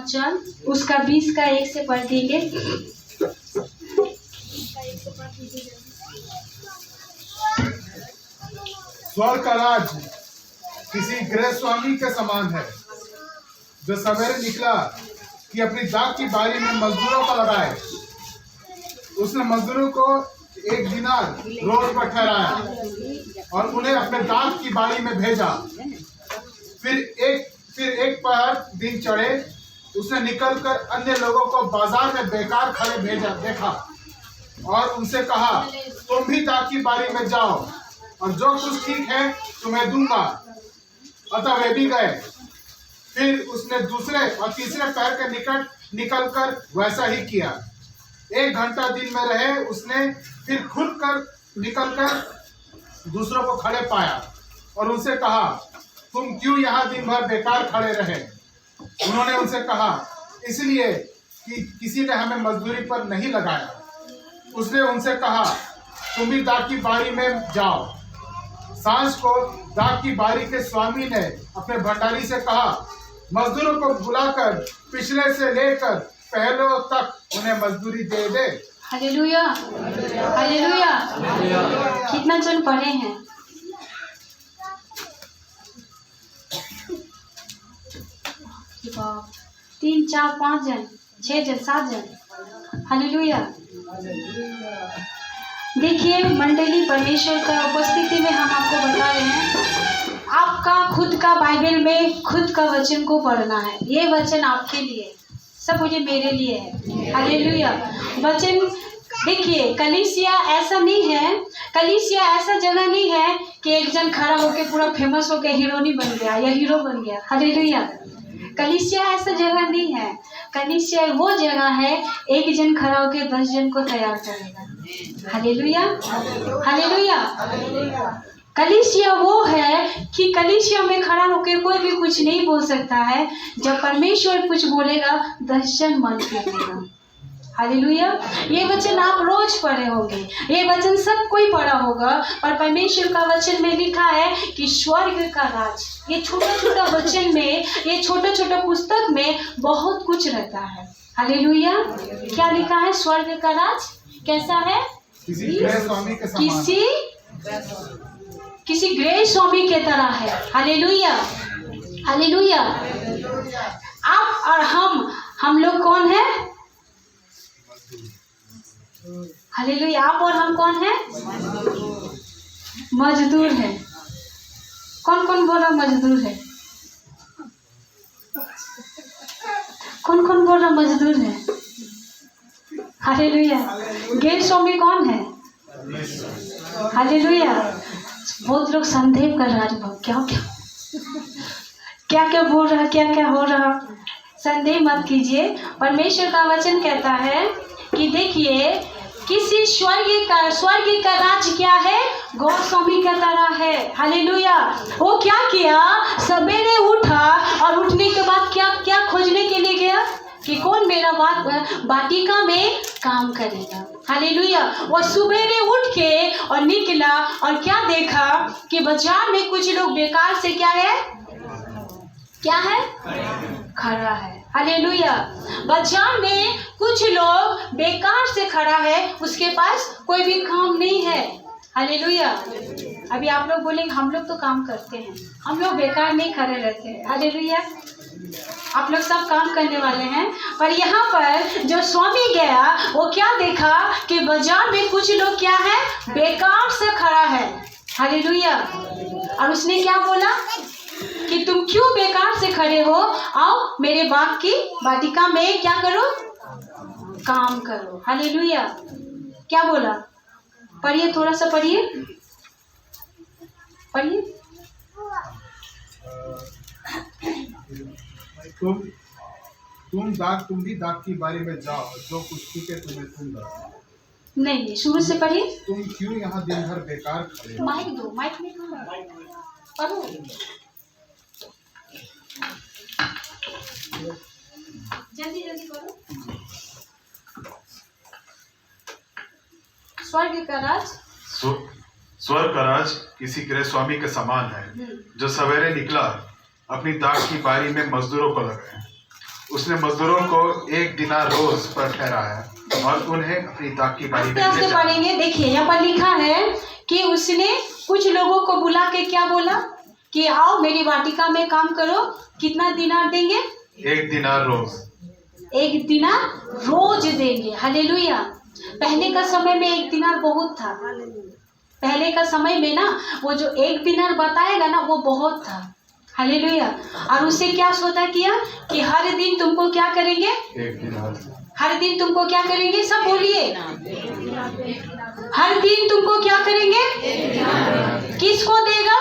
वचन उसका 20 का 1 से पढ़ देंगे। स्वर्ग का राज किसी गृह स्वामी के समान है जो सवेरे निकला कि अपनी दाख की बारी में मजदूरों को लगाए। उसने मजदूरों को 1 दिनार रोज पर ठहराया और उन्हें अपने दाख की बारी में भेजा। फिर एक पहर दिन चढ़े उसने निकलकर अन्य लोगों को बाजार में बेकार खड़े देखा और उनसे कहा, तुम भी दाख की बारी में जाओ और जो कुछ ठीक है तुम्हें दूंगा। अतः वे भी गए। फिर उसने दूसरे और तीसरे पहर के निकट निकलकर वैसा ही किया। 1 घंटा दिन में रहे उसने फिर खुलकर निकलकर दूसरों को खड़े पाया और उनसे कहा, तुम क्यों यहाँ दिन भर बेकार खड़े रहे? उन्होंने उनसे कहा, इसलिए कि किसी ने हमें मजदूरी पर नहीं लगाया। उसने उनसे कहा, तुम भी दाख की बारी में जाओ। सांझ को दाख की बारी के स्वामी ने अपने भंडारी से कहा, मजदूरों को बुलाकर पिछले से लेकर पहलों तक उन्हें मजदूरी दे दे। Hallelujah, hallelujah. कितना जन पढ़े हैं? वाह, 3 4 5 जन, 6 जन, 7 जन। हालेलुया। देखिए मंडली, परमेश्वर का उपस्थिति में हम आपको बता रहे हैं, आपका खुद का बाइबल में खुद का वचन को पढ़ना है। ये वचन आपके लिए, सब मुझे मेरे लिए है। हालेलुया। वचन देखिए, कलीसिया ऐसा नहीं है, कलीसिया ऐसा जगह नहीं है कि एक जन खड़ा होके पूरा फेमस होके हीरोनी बन गया या हीरो बन गया। हालेलुया। कलीसिया ऐसा जगह नहीं है। कलीसिया वो जगह है, एक जन खड़ा होके 10 जन को तैयार करेगा। Hallelujah, hallelujah. कलीसिया वो है कि कलीसिया में खड़ा होकर कोई भी कुछ नहीं बोल सकता है। जब परमेश्वर कुछ बोलेगा 10 जन मन फेंकेगा। हालेलुया। ये वचन आप रोज पढ़े होंगे, ये वचन सब कोई पढ़ा होगा। और परमेश्वर का वचन में लिखा है कि स्वर्ग का राज, ये छोटा छोटा वचन में, ये छोटा छोटा पुस्तक में बहुत कुछ रहता है। हालेलुया। क्या लिखा है? स्वर्ग का राज कैसा है? किसी गृह स्वामी के समान, किसी गृह स्वामी के तरह है। Hallelujah, hallelujah. आप और हम लोग कौन है? हालेलुया। आप और हम कौन है? मजदूर है। कौन कौन बोल रहा मजदूर है? कौन कौन बोल रहा मजदूर है? हालेलुया। गैर स्वामी कौन है? हालेलुया। बहुत लोग संदेह कर रहा है, क्या क्या बोल रहा, क्या क्या हो रहा। संदेह मत कीजिए। परमेश्वर का वचन कहता है कि देखिए, किसी स्वर्ग का राज क्या है? गौर स्वामी का तरह है। हालेलुया। वो क्या किया? सवेरे उठा और उठने के बाद क्या खोजने के लिए गया कि कौन मेरा वाटिका में काम करेगा। हालेलुया। वो सवेरे उठ के और निकला और क्या देखा कि बाजार में कुछ लोग बेकार से क्या है खड़ा है। हालेलुया। बाजार में कुछ लोग बेकार से खड़ा है, उसके पास कोई भी काम नहीं है। हालेलुया। अभी आप लोग बोलेंगे हम लोग तो काम करते हैं, हम लोग बेकार नहीं खड़े रहते हैं। हालेलुया। आप लोग सब काम करने वाले हैं। पर यहाँ पर जो स्वामी गया वो क्या देखा कि बाजार में कुछ लोग क्या है? बेकार से खड़ा है। हालेलुया। और उसने क्या बोला कि तुम क्यों बेकार से खड़े हो? आओ मेरे बाग की वाटिका में क्या करो? काम करो। हालेलुया। क्या बोला? पढ़िए, थोड़ा सा पढ़िए, पढ़िए। तुम भी दाख की बारी में जाओ, जो कुछ ठीक है तुम्हें दूंगा। नहीं, शुरू से पढ़िए। तुम क्यों यहाँ दिन भर बेकार खड़े हो? माइक दो, माइक में पढ़ो। जल्दी जल्दी करो। स्वर्ग का राज, स्वर्ग का राज किसी गृह स्वामी के समान है जो सवेरे निकला अपनी दाख की बारी में मजदूरों को लगाए। उसने मजदूरों को 1 दिनार रोज पर ठहराया और उन्हें अपनी दाख की बारी में आस्ते ले जाया। पढ़ेंगे। देखिए यहाँ पर लिखा है कि उसने कुछ लोगों को बुला के क्या बोला कि आओ मेरी वाटिका में काम करो। कितना दिनार देंगे? 1 दिनार रोज। 1 दिनार रोज देंगे। हालेलुया। पहले का समय में 1 दिनार बहुत था। पहले का समय में ना वो जो 1 दिनार बताएगा ना वो बहुत था। हालेलुया। और उससे क्या सौदा किया कि हर दिन तुमको क्या करेंगे? 1 दिनार। हर दिन तुमको क्या करेंगे? सब बोलिए। हर दिन तुमको क्या करेंगे? किसको देगा?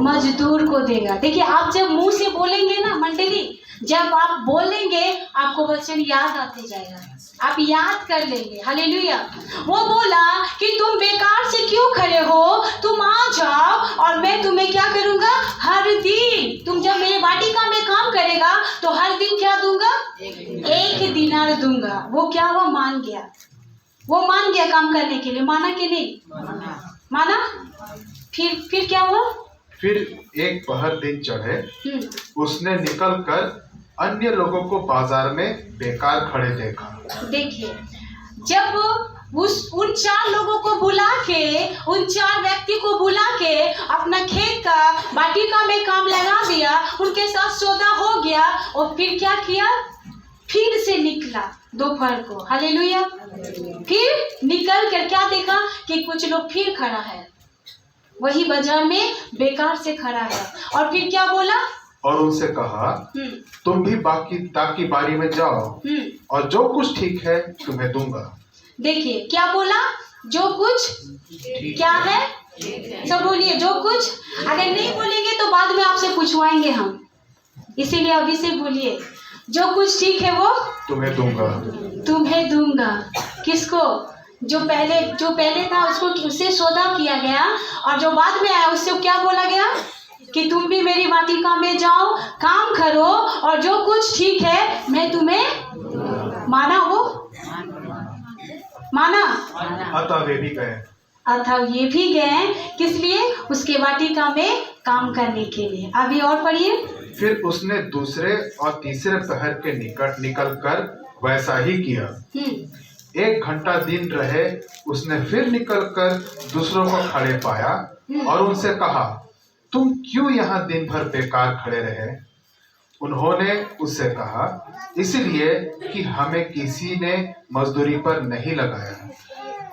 मजदूर को देगा। देखिए आप जब मुंह से बोलेंगे ना मंडली, जब आप बोलेंगे आपको वचन याद आते जाएगा, आप याद कर लेंगे। हालेलुया। वो बोला कि तुम बेकार से क्यों खड़े हो, तुम आ जाओ और मैं तुम्हें क्या करूंगा? हर दिन तुम जब मेरे वाटिका में काम करेगा तो हर दिन क्या दूंगा? 1 दिनार दूंगा। वो क्या हुआ? मान गया। वो मान गया काम करने के लिए। माना कि नहीं? माना। फिर क्या हुआ? फिर एक पहर दिन चढ़े उसने निकलकर अन्य लोगों को बाजार में बेकार खड़े देखा। देखिए जब उन 4 लोगों को बुला के, उन 4 व्यक्ति को बुला के अपना खेत का वाटिका में काम लगा दिया, उनके साथ सौदा हो गया और फिर क्या किया? फिर से निकला दोपहर को। हालेलुया। फिर निकल कर क्या देखा कि कुछ लोग फिर खड़ा है, वही बाजार में बेकार से खड़ा है। और फिर क्या बोला? और उनसे कहा तुम भी दाख की बारी में जाओ और जो कुछ ठीक है तुम्हें दूंगा। देखिए क्या बोला? जो कुछ क्या है? सब बोलिए जो कुछ। अगर नहीं बोलेंगे तो बाद में आपसे पूछवाएंगे हम, इसीलिए अभी से बोलिए जो कुछ ठीक है वो तुम्हें दूंगा। तुम्हें दूंगा। किसको? जो पहले था उससे सौदा किया गया और जो बाद में आया उससे क्या बोला गया कि तुम भी मेरी वाटिका में जाओ, काम करो और जो कुछ ठीक है मैं तुम्हें। माना? वो माना। अतः वे भी गए। अतः ये भी गए। किस लिए? उसके वाटिका में काम करने के लिए। अभी और पढ़िए। फिर उसने दूसरे और तीसरे पहर के निकट निकलकर वैसा ही किया। 1 घंटा दिन रहे उसने फिर निकलकर दूसरों को खड़े पाया और उनसे कहा तुम क्यों यहाँ दिन भर बेकार खड़े रहे? उन्होंने उससे कहा इसलिए कि हमें किसी ने मजदूरी पर नहीं लगाया।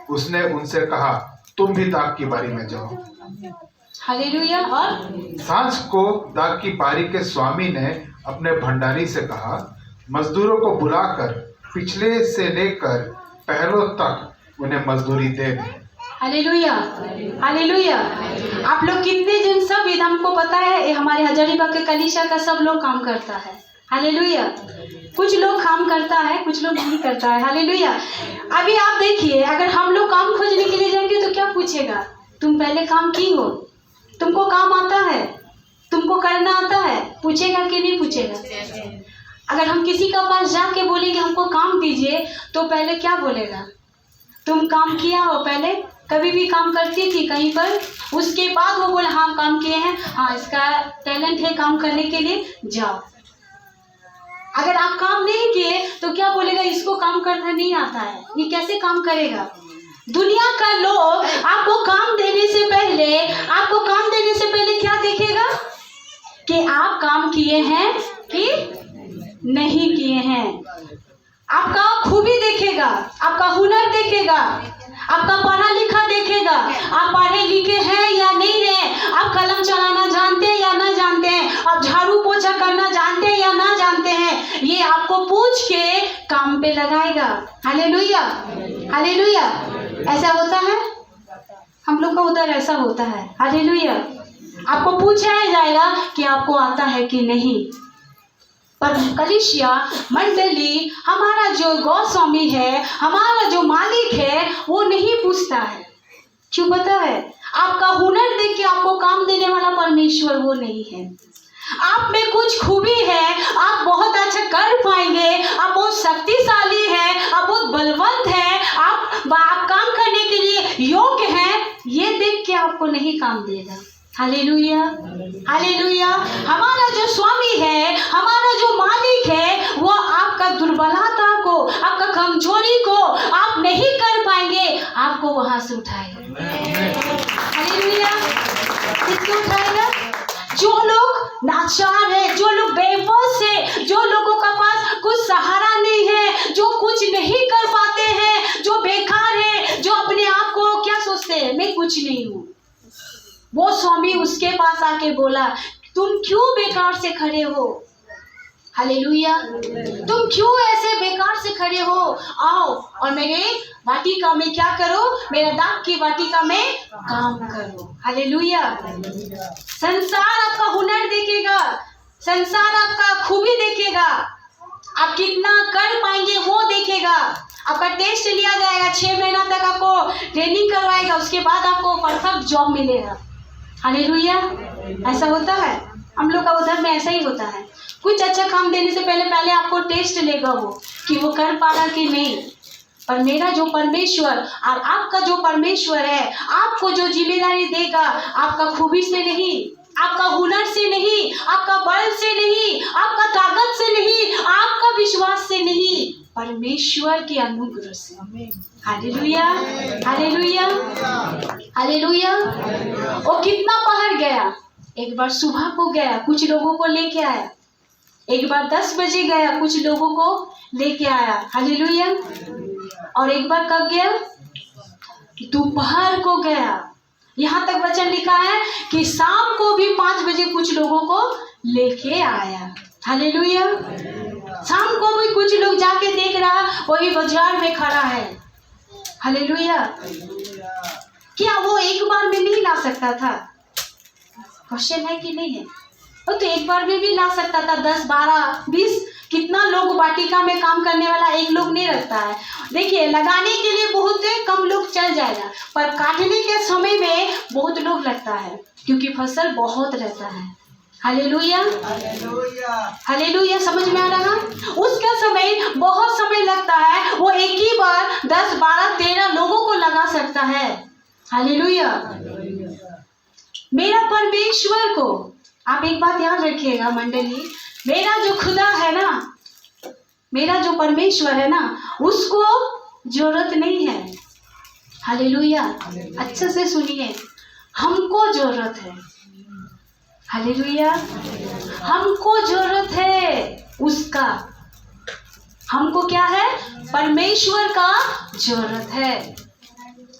उसने उनसे कहा तुम भी दाख की बारी में जाओ। हालेलुया। और सांझ को दाख की बारी के स्वामी ने अपने भंडारी से कहा मजदूरों को बुलाकर पिछले से लेकर पहलों तक उन्हें मजदूरी दे दे। हालेलुया। हालेलुया। आप लोग कितने जन, सब इधर हमको पता है हमारे हजारीबाग के कलीसिया का सब लोग काम करता है। हालेलुया। कुछ लोग काम करता है, कुछ लोग नहीं करता है। हालेलुया। अभी आप देखिए अगर हम लोग काम खोजने के लिए जाएंगे तो क्या पूछेगा? तुम पहले काम की हो? तुमको काम आता है? तुमको करना आता है? पूछेगा कि नहीं पूछेगा? अगर हम किसी का पास जाके बोलेंगे हमको काम दीजिए तो पहले क्या बोलेगा? तुम काम किया हो पहले? कभी भी काम करती थी कहीं पर? उसके बाद वो बोले हाँ काम किए हैं, हाँ इसका टैलेंट है काम करने के लिए, जाओ। अगर आप काम नहीं किए तो क्या बोलेगा? इसको काम करना नहीं आता है, ये कैसे काम करेगा? दुनिया का लोग आपको काम देने से पहले क्या देखेगा कि आप काम किए हैं कि नहीं किए हैं। आपका खूबी देखेगा, आपका हुनर देखेगा, आपका पढ़ा लिखा देखेगा, आप पढ़े लिखे हैं या नहीं है, आप कलम चलाना जानते हैं या ना जानते हैं, आप झाड़ू पोछा करना जानते हैं या ना जानते हैं, ये आपको पूछ के काम पे लगाएगा। हालेलुया। हालेलुया। ऐसा होता है हम लोग का उधर, ऐसा होता है। हालेलुया। आपको पूछा जाएगा कि आपको आता है कि नहीं। पर कलीसिया मंडली, हमारा जो गोस्वामी है, हमारा जो मालिक है, वो नहीं पूछता है। क्यों पता है? आपका हुनर देख के आपको काम देने वाला परमेश्वर वो नहीं है। आप में कुछ खूबी है, आप बहुत अच्छा कर पाएंगे, आप बहुत शक्तिशाली है, आप बहुत बलवंत है, आप काम करने के लिए योग्य हैं, ये देख के आपको नहीं काम देगा। Hallelujah, hallelujah. हमारा जो स्वामी है, हमारा जो मालिक है, वो आपका दुर्बलता को, आपका कमजोरी को आप नहीं कर पाएंगे, आपको वहां से उठाएगा। हालेलुया। किसको उठाएगा? जो लोग नाचार है, जो लोग बेबस है, जो लोगों का पास कुछ सहारा नहीं है, जो कुछ नहीं कर पाते हैं, जो बेकार है, जो अपने आप को क्या सोचते हैं, मैं कुछ नहीं हूँ, वो स्वामी उसके पास आके बोला, तुम क्यों बेकार से खड़े हो? हालेलुया। तुम क्यों ऐसे बेकार से खड़े हो? आओ और मेरे वाटिका में क्या करो? मेरा दाख की वाटिका में काम करो। हालेलुया। संसार आपका हुनर देखेगा, संसार आपका खूबी देखेगा, आप कितना कर पाएंगे वो देखेगा। आपका टेस्ट लिया जाएगा, 6 महीना तक आपको ट्रेनिंग करवाएगा, उसके बाद आपको परफेक्ट जॉब मिलेगा। हालेलुया। ऐसा होता है, हम लोग का उधर में ऐसा ही होता है। कुछ अच्छा काम देने से पहले आपको टेस्ट लेगा वो कि वो कर पा रहा कि नहीं। पर मेरा जो परमेश्वर और आपका जो परमेश्वर है, आपको जो जिम्मेदारी देगा, आपका खूबी से नहीं, आपका हुनर से नहीं, आपका बल से नहीं, आपका ताकत से नहीं, आपका विश्वास से नहीं, परमेश्वर के अनुग्रह से। Hallelujah, hallelujah, hallelujah. वो कितना पहर गया? एक बार सुबह को गया, कुछ लोगों को लेके आया। एक बार 10 बजे गया, कुछ लोगों को लेके आया। हालेलुया। और एक बार कब गया? दोपहर को गया। यहाँ तक वचन लिखा है कि शाम को भी 5 बजे कुछ लोगों को लेके आया। हालेलुया। शाम को भी कुछ लोग जाके देख रहा, वही बाजार में खड़ा है। हालेलुया। क्या वो एक बार में नहीं ला सकता था? क्वेश्चन है कि नहीं है? वो तो एक बार में भी ला सकता था। 10, 12, 20 कितना लोग वाटिका में काम करने वाला एक लोग नहीं रखता है। देखिए, लगाने के लिए बहुत कम लोग चल जाएगा, पर काटने के समय में बहुत लोग लगता है, क्योंकि फसल बहुत रहता है। Hallelujah, hallelujah. समझ में आ रहा? उसका समय बहुत समय लगता है, वो एक ही बार 10, 12, 13 लोगों को लगा सकता है। हालेलुया। मेरा परमेश्वर को, आप एक बात याद रखिएगा मंडली, मेरा जो खुदा है ना, मेरा जो परमेश्वर है ना, उसको जरूरत नहीं है। हालेलुया। अच्छे से सुनिए, हमको जरूरत है। हालेलुया। हमको जरूरत है उसका। हमको क्या है? परमेश्वर का जरूरत है।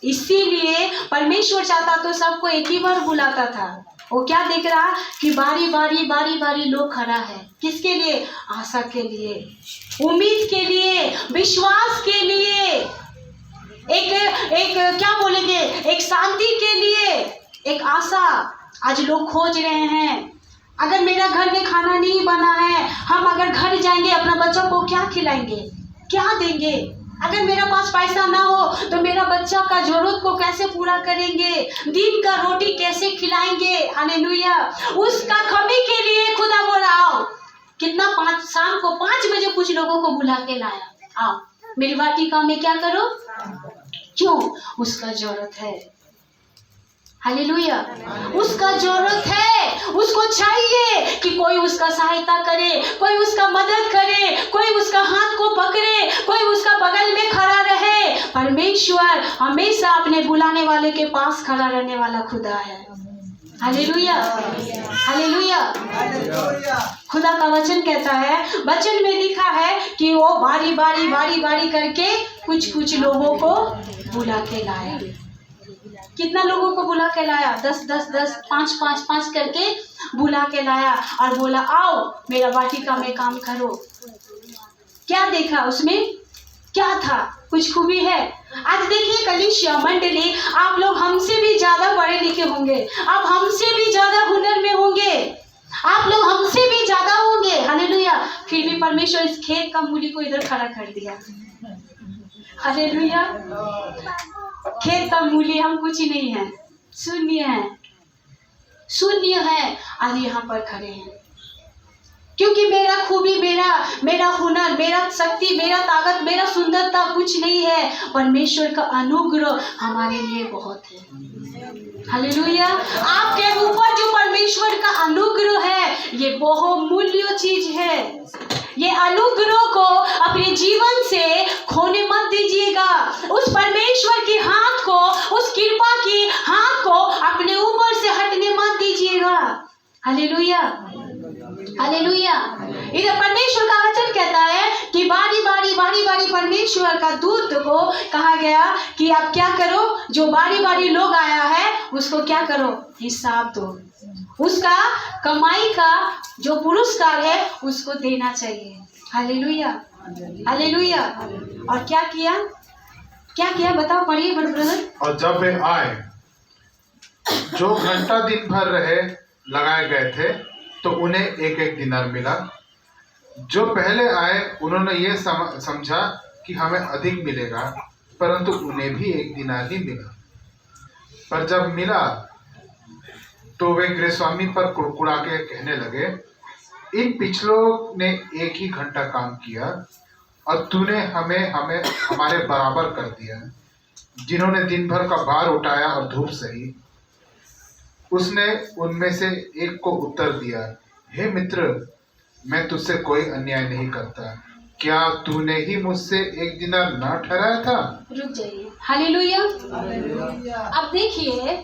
इसीलिए परमेश्वर चाहता तो सबको एक ही बार बुलाता था। वो क्या देख रहा कि बारी बारी बारी बारी लोग खड़ा है। किसके लिए? आशा के लिए, उम्मीद के लिए, विश्वास के लिए, एक क्या बोलेंगे, एक शांति के लिए, एक आशा। आज लोग खोज रहे हैं, अगर मेरा घर में खाना नहीं बना है, हम अगर घर जाएंगे अपना बच्चों को क्या खिलाएंगे, क्या देंगे? अगर मेरा पास पैसा ना हो तो मेरा बच्चा का जरूरत को कैसे पूरा करेंगे? दिन का रोटी कैसे खिलाएंगे? हालेलुया। उसका कमी के लिए खुदा बोला, आओ। कितना शाम को 5 बजे कुछ लोगों को बुला के लाया, आओ मेरी वाटिका में क्या करो। क्यों? उसका जरूरत है। हालेलुया। उसका जरूरत है, उसको चाहिए कि कोई उसका सहायता करे, कोई उसका मदद करे, कोई उसका हाथ को पकड़े, कोई उसका बगल में खड़ा रहे। परमेश्वर हमेशा अपने बुलाने वाले के पास खड़ा रहने वाला खुदा है। Hallelujah, hallelujah. खुदा का वचन कहता है, वचन में लिखा है कि वो बारी बारी बारी बारी करके कुछ कुछ लोगों को बुला के लाया। कितना लोगों को बुला के लाया? 10, 10, 10, 5, 5, 5 करके बुला के लाया और बोला, आओ मेरा वाटिका में काम करो। क्या देखा उसमें? क्या था? कुछ खूबी है। आज देखिए कलीसिया मंडली, आप लोग हमसे भी ज्यादा पढ़े लिखे होंगे, आप हमसे भी ज्यादा हुनर में होंगे, आप लोग हमसे भी ज्यादा होंगे। हालेलुया। फिर भी परमेश्वर इस खेत का मूली को इधर खड़ा कर दिया। हालेलुया। खेत का मूल्य हम कुछ नहीं है, शून्य है, शून्य है। आज यहाँ पर खड़े हैं क्योंकि मेरा खूबी, मेरा हुनर, मेरा शक्ति, मेरा ताकत, मेरा सुंदरता कुछ नहीं है। परमेश्वर का अनुग्रह हमारे लिए बहुत है। हालेलुया। आपके ऊपर जो परमेश्वर का अनुग्रह है ये बहुमूल्य चीज है। ये अनुग्रह को अपने जीवन से खोने मत दीजिएगा। उस परमेश्वर के हाथ को, उस कृपा की हाथ को अपने ऊपर से हटने मत दीजिएगा। Hallelujah, hallelujah. इधर परमेश्वर का वचन कहता है कि बारी बारी परमेश्वर का दूत को कहा गया कि आप क्या करो, जो बारी बारी लोग आया है उसको क्या करो, हिसाब दो। उसका कमाई का जो पुरस्कार है उसको देना चाहिए। Hallelujah, hallelujah. और क्या किया, क्या किया बताओ, पढ़िए बड़े ब्रदर। और जब वे आए जो घंटा दिन भर रहे लगाए गए थे तो उन्हें एक एक दिनार मिला। जो पहले आए उन्होंने ये समझा कि हमें अधिक मिलेगा, परंतु उन्हें भी एक दिनार ही मिला। पर जब मिला तो वे गृहस्वामी पर कुड़कुड़ा के कहने लगे, इन पिछलों ने एक ही घंटा काम किया और तूने हमें हमारे बराबर कर दिया, जिन्होंने दिन भर का भार उठाया और धूप सही। उसने उनमें से एक को उत्तर दिया, हे मित्र, मैं तुझसे कोई अन्याय नहीं करता। क्या तूने ही मुझसे एक दिनार ना ठहराया था? रुक जाइए। हालेलुया। अब देखिए,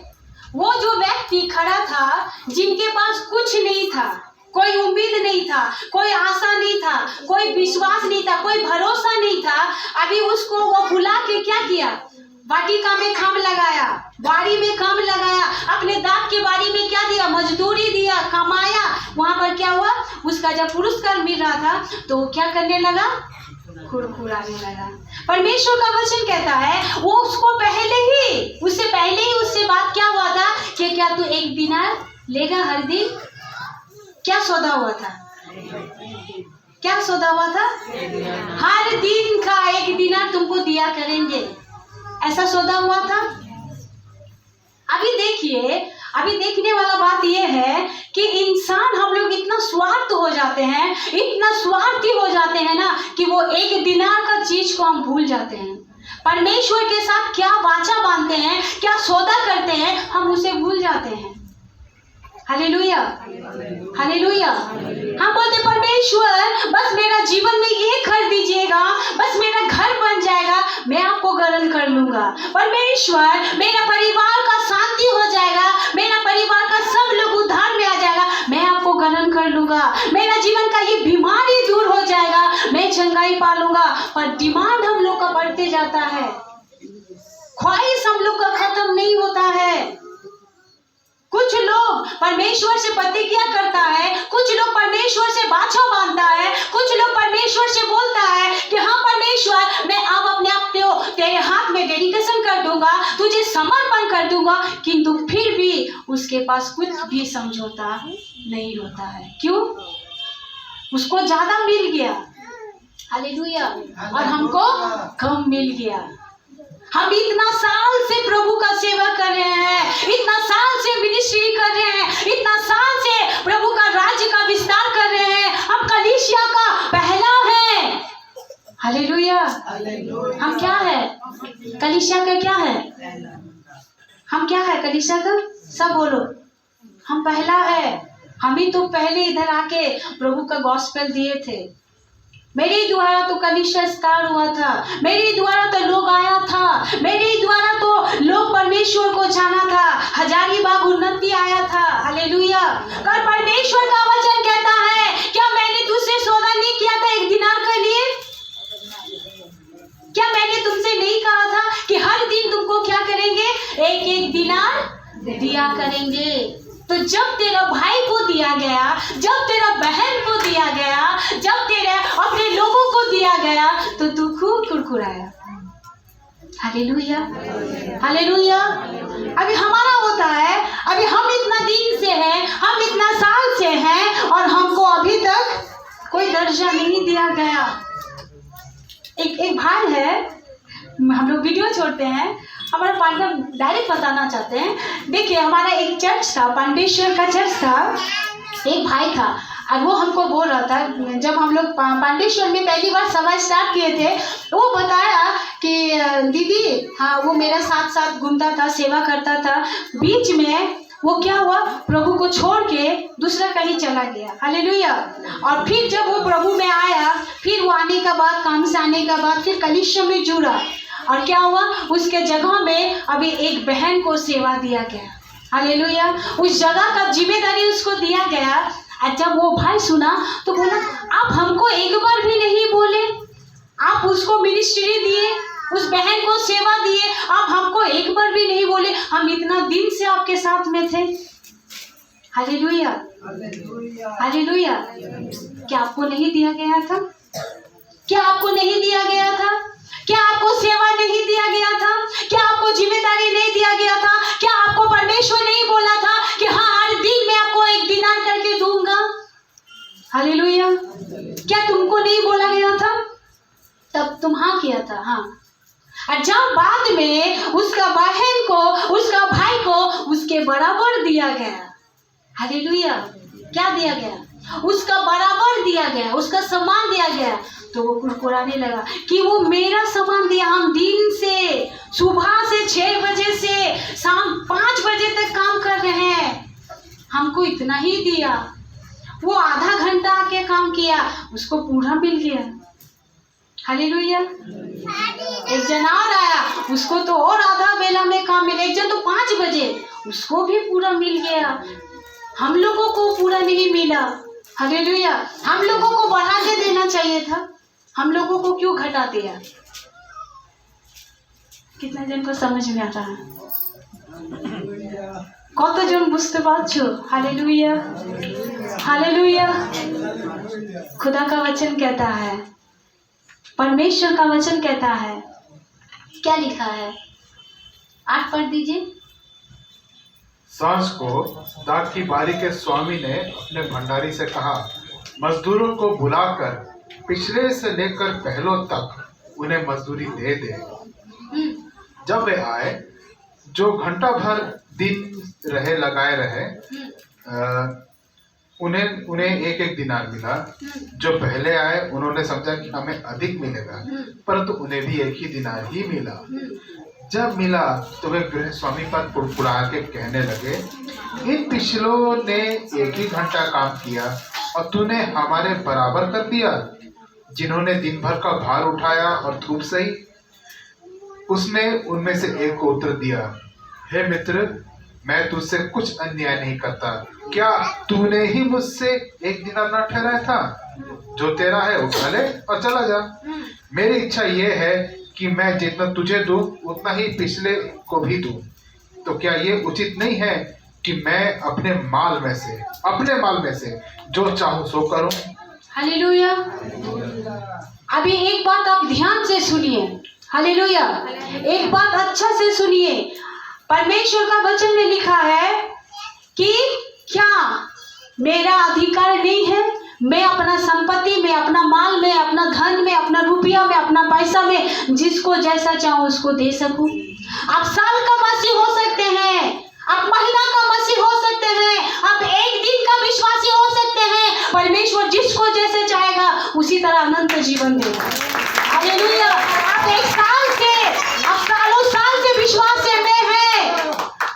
वो जो व्यक्ति खड़ा था, जिनके पास कुछ नहीं था, कोई उम्मीद नहीं था, कोई आशा नहीं था, कोई विश्वास नहीं था, कोई भरोसा नहीं था, अभी उसको वो बुला के क्या किया, वाटिका में काम लगाया, बाड़ी में काम लगाया, अपने दांत के बाड़ी में क्या दिया, मजदूरी दिया, कमाया। वहां पर क्या हुआ, उसका जब पुरस्कार मिल रहा था तो वो क्या करने लगा, खुरखुराने लगा। परमेश्वर का वचन कहता है वो उसको उससे पहले ही उससे बात क्या हुआ था कि क्या तू एक दिनार लेगा हर दिन। क्या सौदा हुआ था, क्या सौदा हुआ था, हर दिन का एक दिनार तुमको दिया करेंगे, ऐसा सौदा हुआ था। अभी देखिए, अभी देखने वाला बात यह है कि इंसान, हम लोग इतना स्वार्थ हो जाते हैं, इतना स्वार्थी हो जाते हैं ना कि वो एक दिनार का चीज को हम भूल जाते हैं। परमेश्वर के साथ क्या वाचा बांधते हैं, क्या सौदा करते हैं, हम उसे भूल जाते हैं। Hallelujah, hallelujah. हम बोलते परमेश्वर बस मेरा जीवन में ये कर दीजिएगा, बस मेरा घर बन जाएगा, मैं आपको ग्रहण कर लूंगा। परमेश्वर मेरा परिवार का शांति हो जाएगा, मेरा परिवार का सब लोग उद्धार में आ जाएगा, मैं आपको ग्रहण कर लूंगा। मेरा जीवन का ये बीमारी दूर हो जाएगा, मैं चंगाई पा लूंगा। पर डिमांड हम लोग का बढ़ते जाता है, ख्वाहिश हम लोग का खत्म नहीं होता है। कुछ लोग परमेश्वर से प्रतिज्ञा करता है, कुछ लोग परमेश्वर से बाछा बांधता है, कुछ लोग परमेश्वर से बोलता है कि हाँ परमेश्वर, मैं अब अपने आप को तेरे हाथ में डेडिकेशन कर दूंगा, तुझे समर्पण कर दूंगा, किंतु फिर भी उसके पास कुछ भी समझौता नहीं होता है। क्यों? उसको ज्यादा मिल गया, हालेलुया, और हमको कम मिल गया। हम इतना साल से प्रभु का सेवा कर रहे हैं, इतना साल से मिनिस्ट्री कर रहे हैं, इतना साल से प्रभु का राज्य का विस्तार कर रहे हैं, हम कलीसिया का पहला है। हालेलुया। हम क्या है, कलीसिया का क्या है, हम क्या है कलीसिया का, सब बोलो, हम पहला है। हम ही तो पहले इधर आके प्रभु का गॉस्पेल दिए थे। मेरे द्वारा तो कलीसिया स्टार हुआ था, मेरे द्वारा तो लोग आया था, मेरे द्वारा तो लोग परमेश्वर को जाना था, हजारीबाग उन्नति आया था। हालेलुया। पर परमेश्वर का वचन कहता है, क्या मैंने तुझसे सौदा नहीं किया था एक दिनार के लिए? क्या मैंने तुमसे नहीं कहा था कि हर दिन तुमको क्या करेंगे, एक एक दिनार दिया करेंगे? तो जब तेरा भाई को दिया गया, जब तेरा बहन को दिया गया, जब तेरे अपने लोगों को दिया गया, तो तू खूब कुरकुराया। Hallelujah, hallelujah. अभी हमारा होता है, अभी हम इतना दिन से हैं, हम इतना साल से हैं और हमको अभी तक कोई दर्जा नहीं दिया गया। एक भाई है, हम लोग वीडियो छोड़ते हैं, हमारा पार्टनर डायरेक्ट बताना चाहते हैं। देखिए, हमारा एक चर्च था, पांडेश्वर का चर्च था, एक भाई था। और वो हमको बोल रहा था, जब हम लोग पांडेश्वर में पहली बार सभा स्टार्ट किए थे, वो बताया कि दीदी, हाँ वो मेरा साथ साथ घूमता था, सेवा करता था, बीच में वो क्या हुआ, प्रभु को छोड़ के दूसरा कहीं चला गया। हालेलुया। और फिर जब वो प्रभु में आया, फिर वो आने का बाद, काम से आने का बाद फिर कलीसिया में जुड़ा, और क्या हुआ, उसके जगह में अभी एक बहन को सेवा दिया गया। हालेलुया। उस जगह का जिम्मेदारी उसको दिया गया। और जब वो भाई सुना तो बोला, आप हमको एक बार भी नहीं बोले, आप उसको मिनिस्ट्री दिए, उस बहन को सेवा दिए, आप हमको एक बार भी नहीं बोले, हम इतना दिन से आपके साथ में थे। Hallelujah, hallelujah. क्या आपको नहीं दिया गया था? क्या आपको नहीं दिया गया था? क्या आपको सेवा नहीं दिया गया था? क्या आपको जिम्मेदारी नहीं दिया गया था? क्या आपको परमेश्वर नहीं बोला था कि हाँ हर दिन मैं आपको एक दिनार करके दूंगा? हालेलुया। क्या तुमको नहीं बोला गया था? तब तुम हाँ किया था। हाँ। और जब बाद में उसका बहन को, उसका भाई को उसके बराबर दिया गया। हालेलुया। क्या दिया गया? उसका बराबर दिया गया, उसका सम्मान दिया गया, तो वो कुड़कुड़ाने लगा कि वो मेरा सम्मान दिया, हम दिन से सुबह से 6 बजे से शाम 5 बजे तक काम कर रहे हैं, हमको इतना ही दिया। वो आधा घंटा आके काम किया, उसको पूरा मिल गया। हालेलुया। एक जन और आया, उसको तो और आधा बेला में काम मिला। एक जन तो 5 बजे, उसको भी पूरा मिल गया। हम लोगों को पूरा नहीं मिला। हालेलुया। हम लोगों को बढ़ा के देना चाहिए था, हम लोगों को क्यों घटा दिया? कितने जन को समझ में आता है? কতজন বুঝতে পারছো? Hallelujah, hallelujah. खुदा का वचन कहता है, परमेश्वर का वचन कहता है, क्या लिखा है? 8 पढ़ दीजिए। सांझ को दाख की बारी के स्वामी ने अपने भंडारी से कहा, मजदूरों को बुलाकर पिछले से लेकर पहलों तक उन्हें मजदूरी दे दे। जब वे आए, जो घंटा भर दिन रहे लगाए रहे, उन्हें एक एक दिनार मिला। जो पहले आए उन्होंने समझा कि हमें अधिक मिलेगा, परंतु उन्हें भी एक ही दिनार ही मिला। जब मिला तो वे गृह स्वामी पर कुड़कुड़ा के कहने लगे, इन पिछलों ने एक ही घंटा काम किया और तूने हमारे बराबर कर दिया, जिन्होंने दिन भर का भार उठाया और धूप सही। उसने उनमें से एक को उत्तर दिया, हे मित्र, मैं तुझसे कुछ अन्याय नहीं करता। क्या तूने ही मुझसे एक दिनार न ठहराया था? जो तेरा है उठा ले और चला जा। मेरी इच्छा यह है कि मैं जितना तुझे दूं उतना ही पिछले को भी दूं। तो क्या ये उचित नहीं है कि मैं अपने माल में से जो चाहूं सो करूं? हालेलुया। अभी एक बात आप ध्यान से सुनिए। हालेलुया। एक बात अच्छा से सुनिए। परमेश्वर का वचन में लिखा है कि क्या मेरा अधिकार नहीं है, मैं अपना संपत्ति में, अपना माल में, अपना धन में, अपना रुपया में, अपना पैसा में जिसको जैसा चाहूं उसको दे सकूं? आप साल का मसीह हो सकते हैं, आप महीना का मसीह हो सकते हैं, आप एक दिन का विश्वासी हो सकते हैं। परमेश्वर जिसको जैसे चाहेगा उसी तरह अनंत जीवन देगा। हालेलुया। आप एक साल से, आप सालों साल से विश्वास में हैं,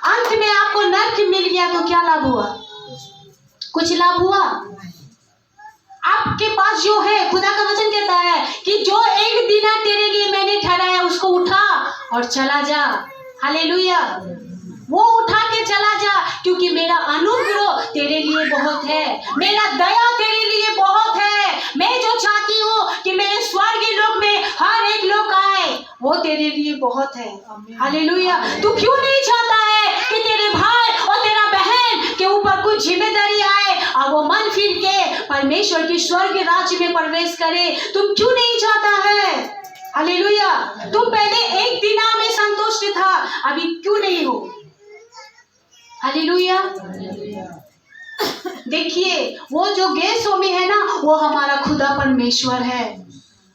अंत में आपको नर्क मिल गया तो क्या लाभ हुआ? कुछ लाभ हुआ? आपके पास जो है, खुदा का वचन कहता है कि जो एक दिना तेरे लिए मैंने ठहराया उसको उठा और चला जा। हालेलुया। वो उठा के चला जा, क्योंकि मेरा अनुग्रह तेरे लिए बहुत है, मेरा दया तेरे लिए बहुत है। मैं जो चाहती हूँ कि मेरे स्वर्गीय लोक में हर एक लोग आए, वो तेरे लिए बहुत है। हालेलुया। तू क्यों नहीं चाहता है कि तेरे भाई और तेरा बहन के ऊपर कुछ जिम्मेदारी आए और वो मन फिर के परमेश्वर की स्वर्ग राज्य में प्रवेश करे? तुम क्यों नहीं चाहता है? हालेलुया। तुम पहले एक दिना में संतुष्ट था, अभी क्यों नहीं हो? हालेलुया। देखिए, वो जो गैर स्वामी है ना, वो हमारा खुदा परमेश्वर है।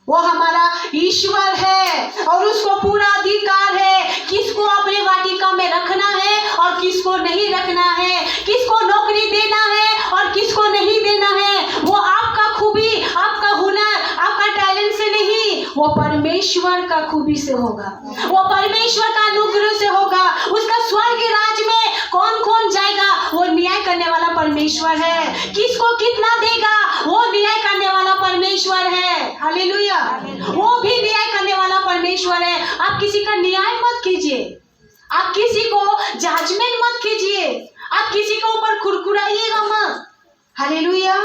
वो हमारा ईश्वर है और उसको पूरा अधिकार है किसको अपने वाटिका में रखना है और किसको नहीं रखना है, किसको नौकरी देना है और किसको नहीं देना है। वो आपका खूबी, आपका हुनर, आपका टैलेंट से नहीं, वो परमेश्वर का खूबी से होगा, वो परमेश्वर का अनुग्रह से होगा। उसका स्वर्ग राज्य में कौन कौन जाएगा, वो न्याय करने वाला परमेश्वर है। किसको कितना देगा, वो न्याय करने वाला परमेश्वर है। हालेलुया, वो भी न्याय करने वाला परमेश्वर है। आप किसी का न्याय मत कीजिए, आप किसी को जजमेंट मत कीजिए, आप किसी के ऊपर खुरखुराइएगा मत। हालेलुया,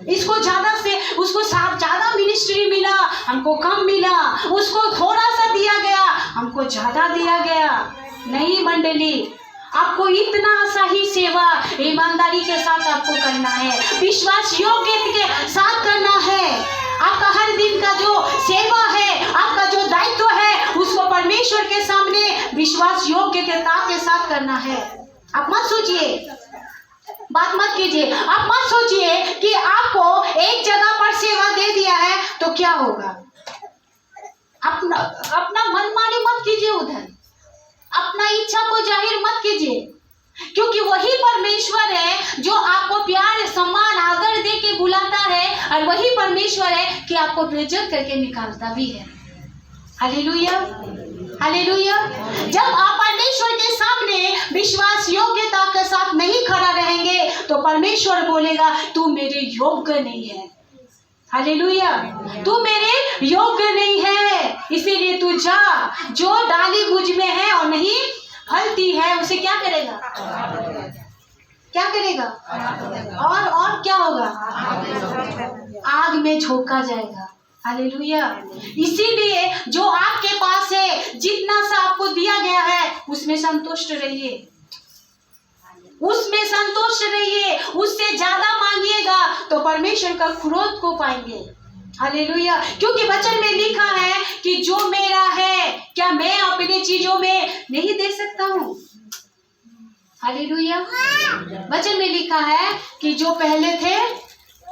इसको ज्यादा से उसको ज्यादा मिनिस्ट्री मिला, हमको कम मिला, उसको थोड़ा सा दिया गया, हमको ज्यादा दिया गया। नहीं मंडली, आपको इतना सा ही सेवा ईमानदारी के साथ आपको करना है, विश्वास योग्य के साथ करना है। आपका हर दिन का जो सेवा है, आपका जो दायित्व है, उसको परमेश्वर के सामने विश्वास योग्यता के साथ करना है। आप मत सोचिए, बात मत कीजिए, आप मत सोचिए कि आपको एक जगह पर सेवा दे दिया है तो क्या होगा। अपना मनमानी मत कीजिए, उधर अपना इच्छा को जाहिर मत कीजिए, क्योंकि वही परमेश्वर है जो आपको प्यार, सम्मान, आदर दे के बुलाता है, और वही परमेश्वर है कि आपको बेइज्जत करके निकालता भी है। Hallelujah, hallelujah. जब आप परमेश्वर के सामने विश्वास योग्यता के साथ नहीं खड़ा रहेंगे तो परमेश्वर बोलेगा तू मेरे योग्य नहीं है। हालेलुया, तू मेरे योग्य नहीं है, इसीलिए तू जा, जो डाली भुज में है और नहीं फलती है उसे क्या करेगा, क्या करेगा, और क्या होगा, आग में झोंका जाएगा। हालेलुया, इसीलिए जो आपके पास है, जितना सा आपको दिया गया है, उसमें संतुष्ट रहिए, उसमें संतुष्ट रहिए। उससे ज्यादा मांगिएगा तो परमेश्वर का क्रोध को पाएंगे। हालेलुया, क्योंकि वचन में लिखा है कि जो मेरा है क्या मैं अपनी चीजों में नहीं दे सकता हूँ। हालेलुया, वचन में लिखा है कि जो पहले थे,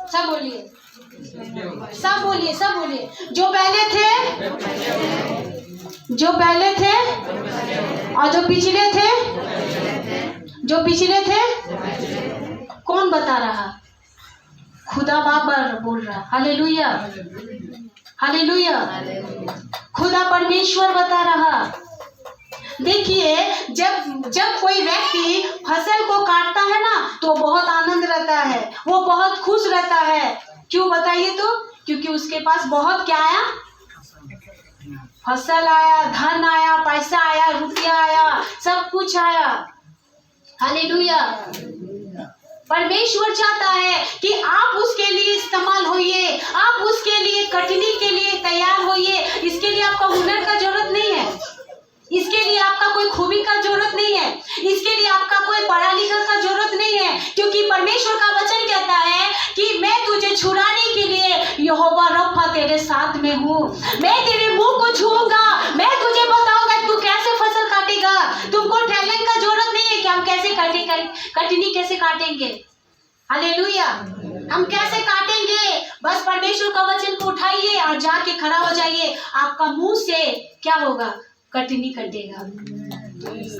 सब बोलिए, सब बोलिए, सब बोलिए, जो पहले थे, जो पहले थे और जो पिछले थे, जो पिछले थे, कौन बता रहा, खुदा बाबर बोल रहा। हालेलुया, हालेलुया, खुदा परमेश्वर बता रहा। देखिए, जब कोई व्यक्ति फसल को काटता है ना तो बहुत आनंद रहता है, वो बहुत खुश रहता है। क्यों बताइए तो, क्योंकि उसके पास बहुत क्या आया, फसल आया, धन आया, पैसा आया, रुपया आया, सब कुछ आया। हालेलुया, परमेश्वर चाहता है कि आप उसके लिए इस्तेमाल होइए, आप उसके लिए कटनी के लिए तैयार होइए। इसके लिए आपका हुनर का जरूरत नहीं है, इसके लिए आपका कोई खूबी का जरूरत नहीं है, इसके लिए आपका कोई पढ़ा लिखा का जरूरत नहीं है, क्योंकि परमेश्वर का वचन कहता है कि मैं तुझे छुड़ाने के लिए यहोवा रब्बा तेरे साथ में हूँ। मैं तेरे मुंह को छूऊंगा, मैं तुझे बताऊंगा तू कैसे फसल काटेगा। तुमको टैलेंट का जरूरत नहीं है कि हम कैसे कटनी कैसे काटेंगे। हालेलुया, हम कैसे काटेंगे, बस परमेश्वर का वचन को उठाइए और जाके खड़ा हो जाइए। आपका मुंह से क्या होगा, कटनी कटेगा।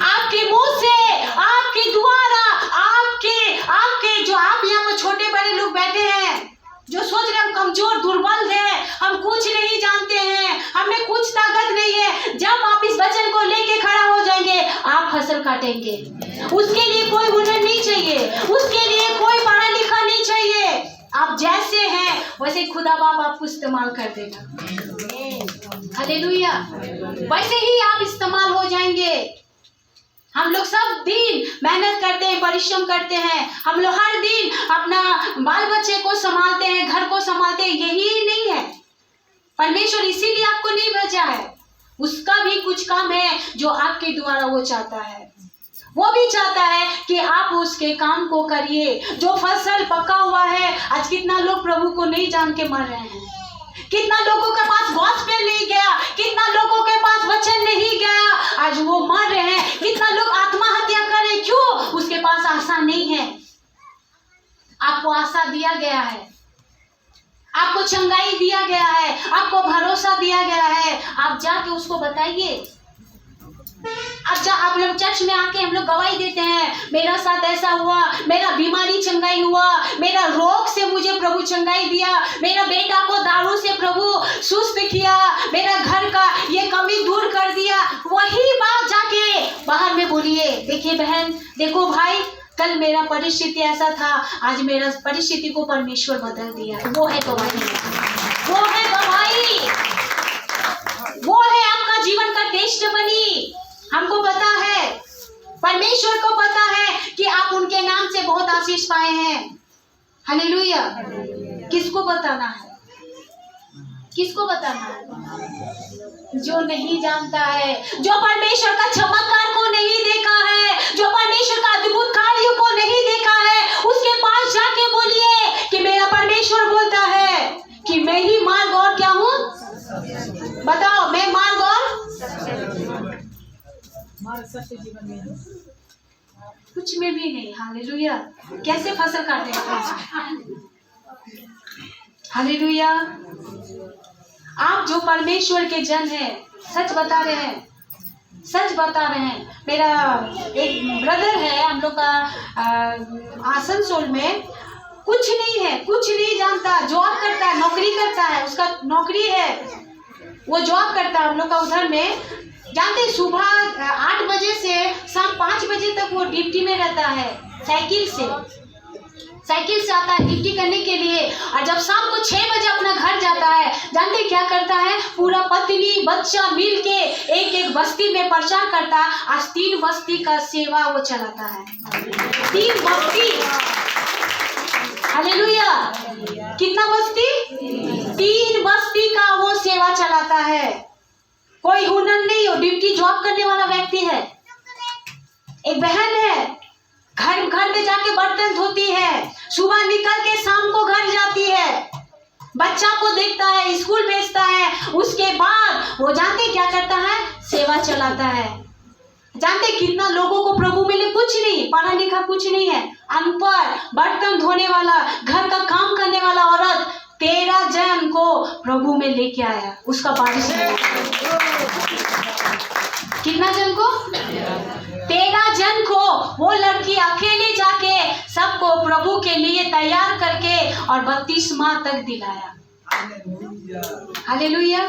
आपके मुंह से, आपके द्वारा, आपके जो आप यहाँ पर छोटे बड़े लोग बैठे हैं जो सोच रहे हम कमजोर दुर्बल हैं, हम कुछ नहीं जानते हैं, हमें कुछ ताकत नहीं है, जब आप इस वचन को लेके खड़ा हो जाएंगे आप फसल काटेंगे। उसके लिए कोई हुनर नहीं चाहिए, उसके लिए कोई पढ़ा लिखा नहीं चाहिए। आप जैसे हैं वैसे खुदा बाप आपको इस्तेमाल कर देगा। हालेलुया, वैसे ही आप इस्तेमाल हो जाएंगे। हम लोग सब दिन मेहनत करते हैं, परिश्रम करते हैं, हम लोग हर दिन अपना बाल बच्चे को संभालते हैं, घर को संभालते हैं, यही नहीं है। परमेश्वर इसीलिए आपको नहीं भेजा है, उसका भी कुछ काम है जो आपके द्वारा वो चाहता है। वो भी चाहता है कि आप उसके काम को करिए। जो फसल पका हुआ है, आज कितना लोग प्रभु को नहीं जान के मर रहे हैं, कितना लोगों के पास गॉस्पेल नहीं गया, कितना लोगों के पास वचन नहीं गया, आज वो मर रहे हैं। कितना लोग आत्महत्या करें, क्यों, उसके पास आशा नहीं है। आपको आशा दिया गया है, आपको चंगाई दिया गया है, आपको भरोसा भरोसा दिया गया है, आप जाके उसको बताइए। अच्छा, आप लोग चर्च में आके हम लोग गवाही देते हैं, मेरा साथ ऐसा हुआ, मेरा बीमारी चंगाई हुआ, मेरा रोग से मुझे प्रभु चंगाई दिया, मेरा बेटा को दारू से प्रभु सुस्त किया, मेरा घर का ये कमी दूर कर दिया। वही बात जाके बाहर में बोलिए। देखिए बहन, देखो भाई, कल मेरा परिस्थिति ऐसा था, आज मेरा परिस्थिति को परमेश्वर बदल दिया। वो है गवाही, वो है गवाही, वो है आपका जीवन का टेस्टमनी। हमको पता है, परमेश्वर को पता है कि आप उनके नाम से बहुत आशीष पाए हैं। हालेलुया। किसको बताना है? किसको बताना है? जो नहीं जानता है, जो परमेश्वर का चमत्कार को नहीं देखा है, जो परमेश्वर का अद्भुत कार्यों को नहीं देखा है, उसके पास जाके बोलिए कि मेरा परमेश्वर बोलता है कि मैं ही मार्ग और क्या हूँ? बताओ, मैं मार्ग और कुछ में भी नहीं। हालेलुया। कैसे फसल काटते हैं? हालेलुया। आप जो परमेश्वर के जन हैं, सच बता रहे हैं, सच बता रहे हैं। मेरा एक ब्रदर है, हम लोग का आसनसोल में, कुछ नहीं है, कुछ नहीं जानता, जॉब करता है, नौकरी करता है, उसका नौकरी है, वो जॉब करता है हम लोग का उधर में। जानते, सुबह 8 बजे से शाम 5 बजे तक वो ड्यूटी में रहता है, साइकिल से आता है ड्यूटी करने के लिए, और जब शाम को 6 बजे अपना घर जाता है, जानते क्या करता है? पूरा पत्नी बच्चा मिल के एक बस्ती में प्रचार करता है। आज 3 बस्ती का सेवा वो चलाता है, 3 बस्ती। हालेलुया। कितना बस्ती? 3 बस्ती का वो सेवा चलाता है। कोई हुनर नहीं हो, ड्यूटी जॉब करने वाला व्यक्ति है। एक बहन है, घर में जाके बर्तन धोती है, सुबह निकल के शाम को घर जाती है, बच्चा को देखता है, स्कूल भेजता है, उसके बाद वो जानते क्या करता है? सेवा चलाता है। जानते कितना लोगों को प्रभु मिले? कुछ नहीं, पढ़ा लिखा कुछ नहीं है, अनपढ़, बर्तन धोने वाला, घर का काम करने वाला औरत 13 जन को प्रभु में लेके आया, उसका बारिश में। कितना जन को? 13 जन को वो लड़की अकेले जाके सबको प्रभु के लिए तैयार करके और 32 माह तक दिलाया। हालेलुया।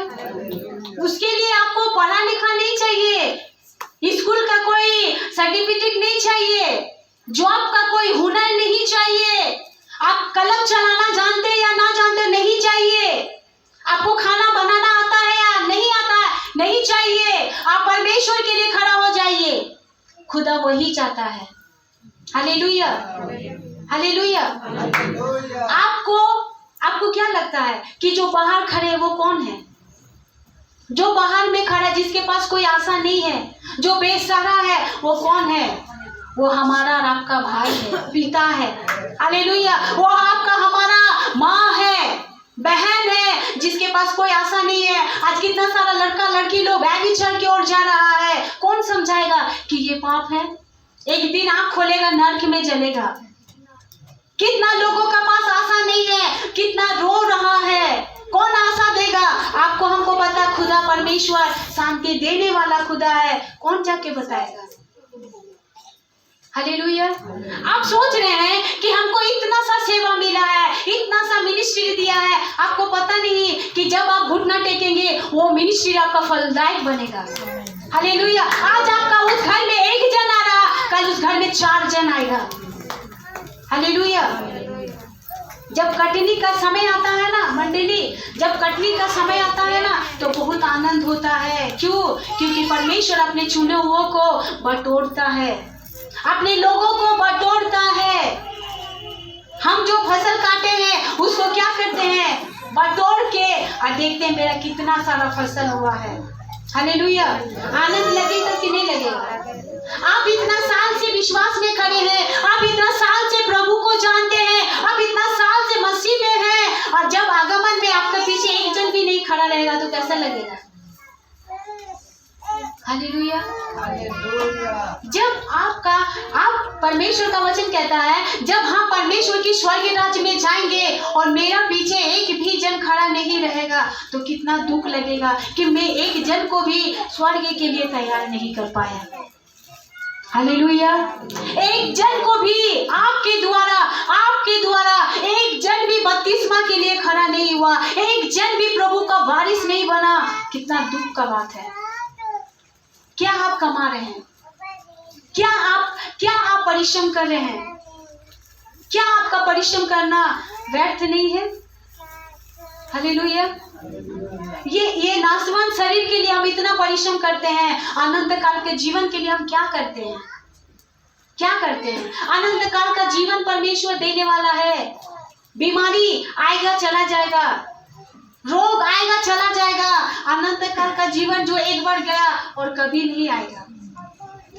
उसके लिए आपको पढ़ा लिखा नहीं चाहिए, स्कूल का कोई सर्टिफिकेट नहीं चाहिए, जॉब का कोई हुनर नहीं चाहिए, आप कलम चलाना जानते या ना जानते नहीं चाहिए, आपको खाना बनाना आता है या नहीं आता है नहीं चाहिए, आप परमेश्वर के लिए खड़ा हो जाइए, खुदा वही चाहता है। Hallelujah, hallelujah. आपको क्या लगता है कि जो बाहर खड़े हैं वो कौन है? जो बाहर में खड़ा है, जिसके पास कोई आशा नहीं है, जो बेसहारा है, वो कौन है? वो हमारा और आपका भाई है, पिता है। हालेलुया। वो आपका हमारा माँ है, बहन है, जिसके पास कोई आशा नहीं है। आज कितना सारा लड़का लड़की लोग व्यभिचार की ओर जा रहा है। कौन समझाएगा कि ये पाप है? एक दिन आँख खोलेगा नर्क में जलेगा। कितना लोगों का पास आशा नहीं है, कितना रो रहा है, कौन आशा देगा? आपको हमको पता, खुदा परमेश्वर शांति देने वाला खुदा है, कौन जाके बताएगा? हालेलुया। आप सोच रहे हैं कि हमको इतना सा सेवा मिला है, इतना सा मिनिस्ट्री दिया है, आपको पता नहीं कि जब आप घुटना टेकेंगे वो मिनिस्ट्री आपका फलदायक बनेगा। हालेलुया। आज आपका उस घर में 1 जन आ रहा, कल उस घर में 4 जन आएगा। हालेलुया। जब कटनी का समय आता है ना मंडली, जब कटनी का समय आता है ना, तो बहुत आनंद होता है। क्यों? क्योंकि परमेश्वर अपने चुने हुओं को बटोरता है, अपने लोगों को बटोरता है। हम जो फसल काटे हैं उसको क्या करते हैं? बटोर के और देखते हैं मेरा कितना सारा फसल हुआ है। हालेलुया। आनंद लगेगा कि नहीं लगेगा? आप इतना साल से विश्वास में खड़े हैं, आप इतना साल से प्रभु को जानते हैं, आप इतना साल से मसीह में हैं, और जब आगमन में आपके पीछे 1 जन भी नहीं खड़ा रहेगा तो कैसा लगेगा? हालेलुया। जब आप परमेश्वर का वचन कहता है, जब हम परमेश्वर की स्वर्ग राज्य में जाएंगे और मेरा पीछे एक भी जन खड़ा नहीं रहेगा, तो कितना दुख लगेगा कि मैं एक जन को भी स्वर्ग के लिए तैयार नहीं कर पाया। हालेलुया। एक जन को भी आपके द्वारा एक जन भी बपतिस्मा के लिए खड़ा नहीं हुआ, एक जन भी प्रभु का वारिस नहीं बना। कितना दुख का बात है। क्या आप कमा रहे हैं? क्या आप परिश्रम कर रहे हैं? क्या आपका परिश्रम करना व्यर्थ नहीं है? हालेलुया। ये नासवान शरीर के लिए हम इतना परिश्रम करते हैं, अनंत काल के जीवन के लिए हम क्या करते हैं? अनंत काल का जीवन परमेश्वर देने वाला है। बीमारी आएगा चला जाएगा, रोग आएगा चला जाएगा। अनंत काल का जीवन जो एक बार गया और कभी नहीं आएगा।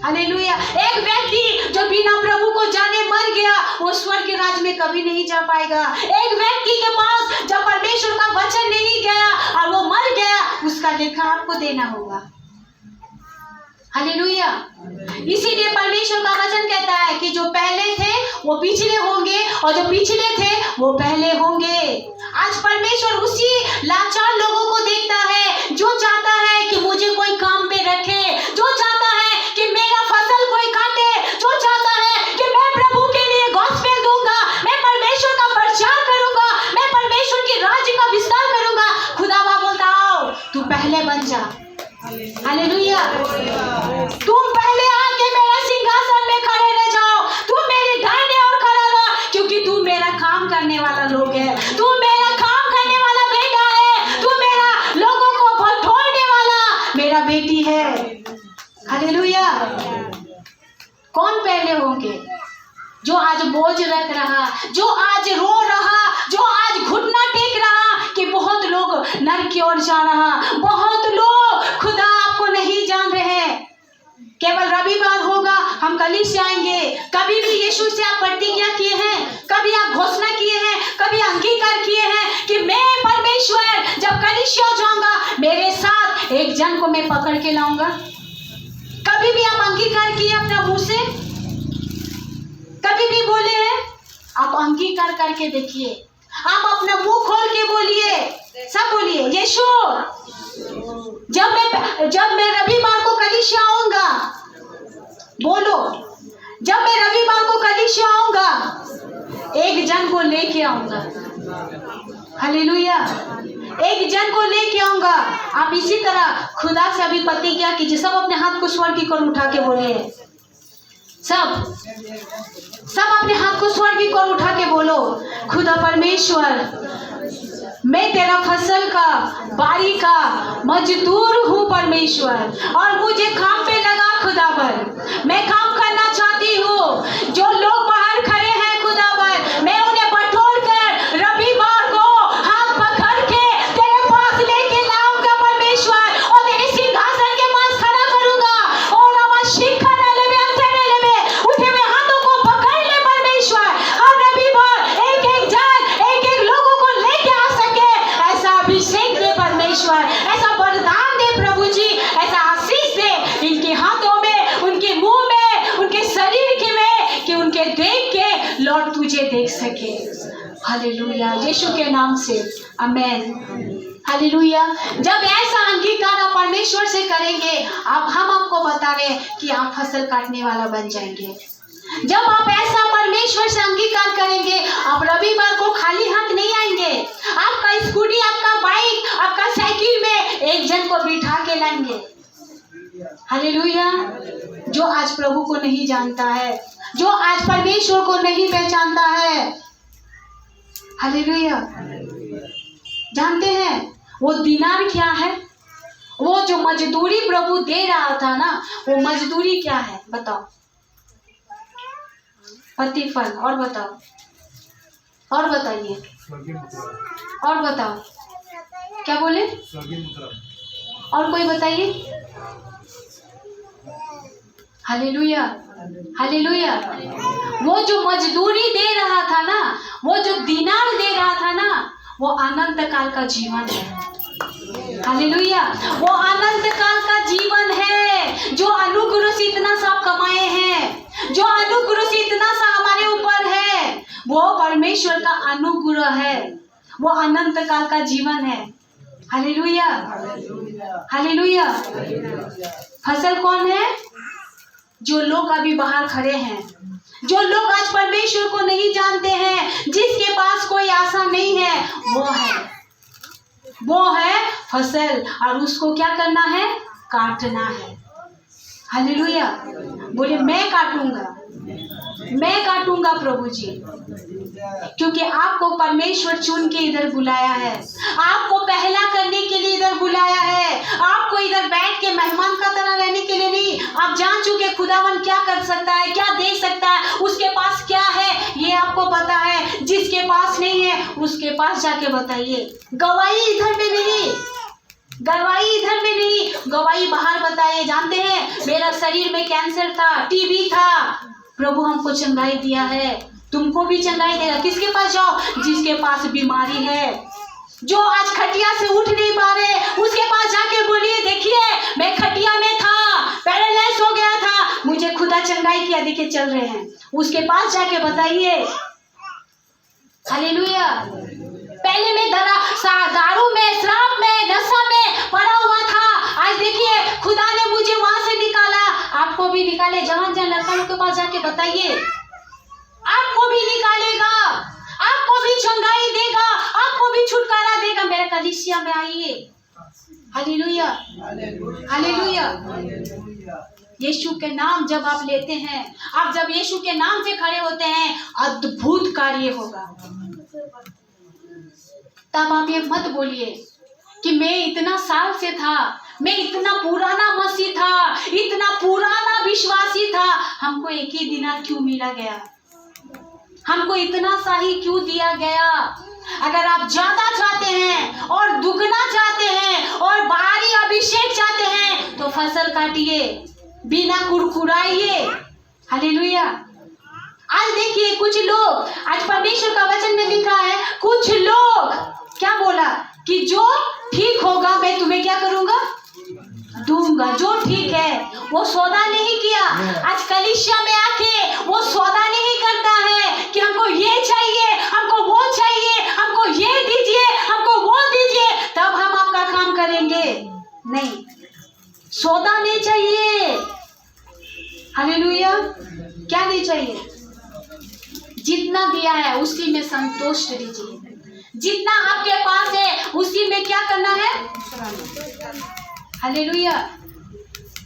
हालेलुया। एक व्यक्ति जो बिना प्रभु को जाने मर गया, वो स्वर्ग के राज्य में कभी नहीं जा पाएगा। एक व्यक्ति के पास जब परमेश्वर का वचन नहीं गया और वो मर गया, उसका लेखा आपको देना होगा। हालेलुया। इसीलिए परमेश्वर का वचन कहता है कि जो पहले थे वो पिछले होंगे और जो पिछले थे वो पहले होंगे। आज परमेश्वर उसी लाचार लोगों को देखता है जो चाहता है कि मुझे कोई काम पे रखे, जो चाहता है कि मेरा फसल कोई काटे, जो चाहता है कि मैं प्रभु के लिए गॉस्पेल दूंगा, मैं परमेश्वर का प्रचार करूंगा, मैं परमेश्वर के राज्य का विस्तार करूंगा। खुदावा बोलता आओ तू पहले बन जा। हालेलुया। तुम पहले आके मेरा सिंहासन में खड़े रह जाओ, तुम मेरे दाहिने ओर खड़ा रहो, क्योंकि तू मेरा काम करने वाला लोग है, तू मेरा काम करने वाला बेटा है, तू मेरा लोगों को बटोरने वाला मेरा बेटी है। हालेलुया। कौन पहले होंगे? जो आज बोझ रख रहा, जो आज रो रहा, जो आज घुटना टेक रहा कि बहुत लोग नरक की ओर जा रहा, बहुत लोग खुदा आपको नहीं जान रहे। केवल रविवार होगा हम कलीसिया आएंगे। कभी भी यीशु से आप प्रतिज्ञा किए हैं? कभी आप घोषणा किए हैं? कभी अंगीकार किए हैं कि मैं परमेश्वर जब कलीसिया जाऊंगा मेरे साथ एक जन को मैं पकड़ के लाऊंगा? कभी भी आप अंगीकार किए अपना मुंह से? कभी भी बोले हैं? आप अंगीकार करके देखिए, आप अपना मुंह खोल के बोलिए, सब बोलिए यीशु जब मैं रविवार को कलीसिया आऊंगा, बोलो जब मैं रविवार को कलीसिया आऊंगा एक जन को लेके आऊंगा। हालेलुया। एक जन को लेके आऊंगा। आप इसी तरह खुदा से अभी प्रतिज्ञा कीजिए। सब अपने हाथ को स्वर्ग की ओर उठा के बोलिए। सब अपने हाथ को स्वर्ग की ओर उठा के बोलो, खुदा परमेश्वर मैं तेरा फसल का बारी का मजदूर हूँ परमेश्वर, और मुझे काम पे लगा खुदावर। मैं काम करना चाहती हूँ। जो लोग बाहर खड़े हैं खुदावर, मैं उन्हें बटोर कर रविवार को हाथ पकड़ के तेरे पास लेके लाऊंगा परमेश्वर, और तेरे सिंहासन के पास खड़ा करूंगा। और शिखा न लेवे अंते न लेवे, उठे हुए हाथों को पकड़ ले परमेश्वर। हर रविवार एक एक जन एक एक लोगों को लेके आ सके, ऐसा अभिषेक दे परमेश्वर, ऐसा वरदान दे प्रभु जी, ऐसा आशीष दे इनके हाथों में, उनके मुंह में, उनके शरीर के में, कि उनके देख के लॉर्ड तुझे देख सके। हालेलुया। यीशु के नाम से आमेन। हालेलुया। जब ऐसा अंगीकार आप परमेश्वर से करेंगे, हम आपको बता रहे हैं कि आप फसल काटने वाला बन जाएंगे। जब आप ऐसा परमेश्वर से अंगीकार करेंगे, आप रविवार को खाली हाथ नहीं आएंगे। आपका स्कूटी, आपका बाइक, आपका साइकिल में एक जन को बिठा के लाएंगे। हालेलुया। जो आज प्रभु को नहीं जानता है, जो आज परमेश्वर को नहीं पहचानता है। हालेलुया। जानते हैं वो दिनार क्या है? वो जो मजदूरी प्रभु दे रहा था ना, वो मजदूरी क्या है बताओ? प्रतिफल। और बताओ, और बताइए, और बताओ क्या बोले? और कोई बताइए। हालेलुया। हालेलुया। वो जो मजदूरी दे रहा था ना, वो जो दिनार दे रहा था ना, वो अनंत काल का जीवन है। हालेलुया। वो अनंत काल का जीवन है। अनुग्रह से इतना सा आप कमाए हैं, जो अनुग्रह से इतना सा हमारे ऊपर है, वो परमेश्वर का अनुग्रह है, वो अनंत काल का जीवन है। Hallelujah, hallelujah. फसल कौन है? जो लोग अभी बाहर खड़े हैं, जो लोग आज परमेश्वर को नहीं जानते हैं, जिसके पास कोई आशा नहीं है, वो है फसल, और उसको क्या करना है? काटना है। हालेलुया। बोले मैं काटूंगा प्रभु जी, क्योंकि आपको परमेश्वर चुन के इधर बुलाया है, आपको पहला करने के लिए इधर बुलाया है, आपको इधर बैठ के मेहमान का तरह रहने के लिए नहीं। आप जान चुके खुदावन क्या कर सकता है, क्या दे सकता है, उसके पास क्या है, ये आपको पता है। जिसके पास नहीं है उसके पास जाके बताइए। गवाही इधर में नहीं, गवाही बाहर बताइए। जानते हैं मेरा शरीर में कैंसर था, टीबी था, प्रभु हमको चंगाई दिया है, तुमको भी चंगाई देगा। किसके पास जाओ? जिसके पास बीमारी है, जो आज खटिया से उठ नहीं पा रहे, उसके पास जाके बोलिए, देखिए मैं खटिया में था, पैरालाइज हो गया था, मुझे खुदा चंगाई किया, देखिए चल रहे हैं। उसके पास जाके बताइए। हालेलुया। पहले मैं दारू में, शराब में, नशा में पड़ा हुआ था, आज देखिए खुदा ने मुझे वहां से निकाला, आपको भी निकाले। जवान लड़का के पास जाके बताइए, आपको भी निकालेगा, आपको भी चंगाई देगा, आपको भी छुटकारा देगा। मेरे कलीसिया में आइए। Hallelujah, hallelujah. यीशु के नाम जब आप लेते हैं, आप जब यीशु के नाम से खड़े होते हैं, अद्भुत कार्य होगा। तब आप ये मत बोलिए कि मैं इतना साल से था, मैं इतना पुराना मसीह था, इतना पुराना विश्वासी था, हमको एक ही दिनार क्यों मिला गया, हमको इतना सा ही क्यों दिया गया। अगर आप ज्यादा चाहते हैं और दुगना चाहते हैं और भारी अभिषेक चाहते हैं, तो फसल काटिए, बिना कुरकुराइए। हालेलुया। आज देखिए कुछ लोग, आज परमेश्वर का वचन में लिखा है, कुछ लोग क्या बोला कि जो ठीक होगा मैं तुम्हें क्या करूंगा, दूंगा। जो ठीक है, वो सौदा नहीं किया। आज कलीसिया में आके वो सौदा नहीं करता है कि हमको ये चाहिए, हमको वो चाहिए, हमको ये दीजिए, हमको वो दीजिए, तब हम आपका काम करेंगे। नहीं, सौदा नहीं चाहिए। हालेलुया। क्या नहीं चाहिए? जितना दिया है उसी में संतुष्ट रहिए। जितना आपके पास है उसी में क्या करना है? हालेलुया।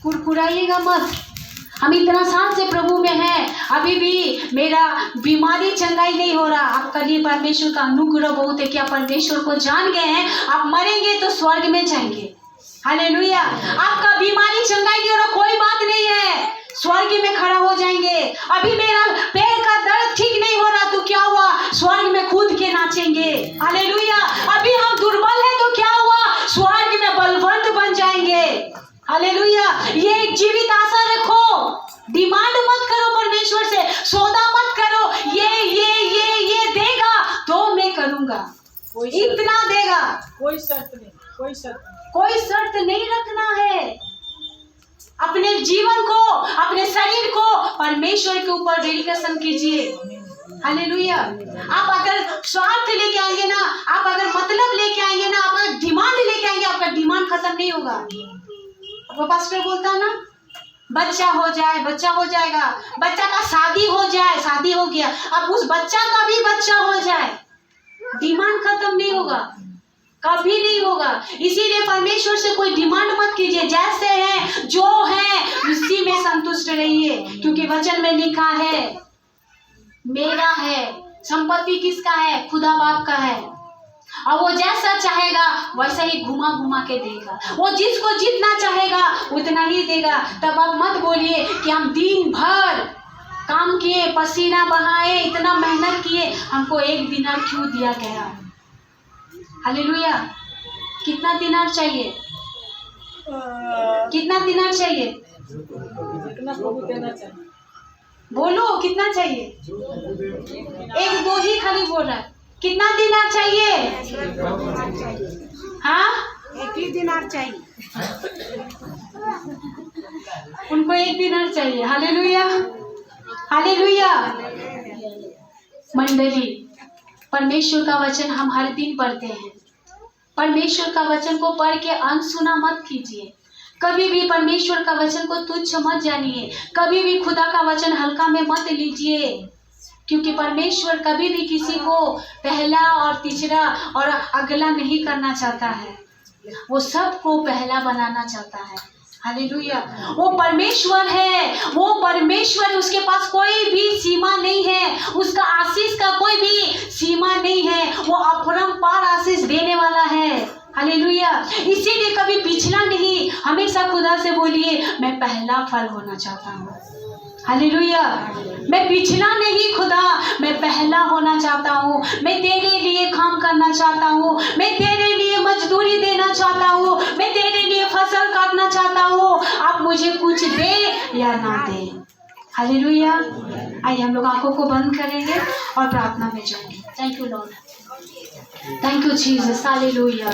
कुरकुराइएगा मत। हम इतना साल से प्रभु में हैं, अभी भी मेरा बीमारी चंगाई नहीं हो रहा। आपका लिए परमेश्वर का अनुग्रह बहुत है कि आप परमेश्वर को जान गए हैं। आप मरेंगे तो स्वर्ग में जाएंगे। हालेलुया। आपका बीमारी चंगाई नहीं हो रहा, कोई बात नहीं है, स्वर्ग में खड़ा हो जाएंगे। अभी मेरा पैर का दर्द ठीक नहीं हो रहा, तो क्या हुआ? स्वर्ग में कूद के नाचेंगे। हालेलुया। अभी हम दुर्बल है तो क्या हुआ? स्वर्ग में बलवंत बन जाएंगे। हालेलुया। ये एक जीवित आशा रखो, डिमांड मत करो परमेश्वर से, सौदा मत करो, ये देगा तो मैं करूंगा, इतना देगा। कोई शर्त नहीं, कोई शर्त नहीं रखना है। अपने जीवन को, अपने शरीर को परमेश्वर के ऊपर डेडिकेशन कीजिए। हालेलुया। आप अगर स्वार्थ लेके आएंगे ना, आप अगर मतलब लेके आएंगे ना, आप अगर डिमांड लेके आएंगे, आपका डिमांड खत्म नहीं होगा। वो पास्टर बोलता ना, बच्चा हो जाए, बच्चा हो जाएगा, बच्चा का शादी हो जाए, शादी हो गया, अब उस बच्चा का भी बच्चा हो जाए, डिमांड खत्म नहीं होगा, कभी नहीं होगा। इसीलिए परमेश्वर से कोई डिमांड मत कीजिए, जैसे है जो है उसी में संतुष्ट रहिए, क्योंकि वचन में लिखा है मेरा है। संपत्ति किसका है? खुदा बाप का है, और वो जैसा चाहेगा वैसा ही घुमा घुमा के देगा। वो जिसको जितना चाहेगा उतना ही देगा। तब आप मत बोलिए कि हम दिन भर काम किए, पसीना बहाए, इतना मेहनत किए, हमको एक दिनार क्यों दिया गया। हालेलुया। कितना दिनार चाहिए? कितना दिनार चाहिए? जितना प्रभु देना चाहिए। बोलो कितना चाहिए? एक दो ही खाली बोल रहा है। कितना दिनार चाहिए? चाहिए, हाँ, एक ही दिनार चाहिए। उनको एक दिनार चाहिए। Hallelujah, hallelujah. मंडली, परमेश्वर का वचन हम हर दिन पढ़ते हैं। परमेश्वर का वचन को पढ़ के अनसुना मत कीजिए। कभी भी परमेश्वर का वचन को तुच्छ मत जानिए। कभी भी खुदा का वचन हल्का में मत लीजिए, क्योंकि परमेश्वर कभी भी किसी को पहला और तीसरा और अगला नहीं करना चाहता है। वो सबको पहला बनाना चाहता है। हालेलुया। वो परमेश्वर है, वो परमेश्वर, उसके पास कोई भी सीमा नहीं है, उसका आशीष का कोई भी सीमा नहीं है। वो अपरंपार आशीष देने वाला है। हालेलुया। इसीलिए कभी पिछला नहीं, हमेशा खुदा से बोलिए मैं पहला फल होना चाहता हूँ। हालेलुया। मैं पिछला नहीं खुदा, मैं पहला होना चाहता हूँ। मैं तेरे लिए काम करना चाहता हूँ। मैं तेरे लिए मजदूरी देना चाहता हूँ। मैं तेरे लिए फसल काटना चाहता हूँ। आप मुझे कुछ दे या ना दे। हालेलुया। आइए हम लोग आंखों को बंद करेंगे और प्रार्थना में जाएंगे। Thank you Lord, thank you Jesus. Hallelujah.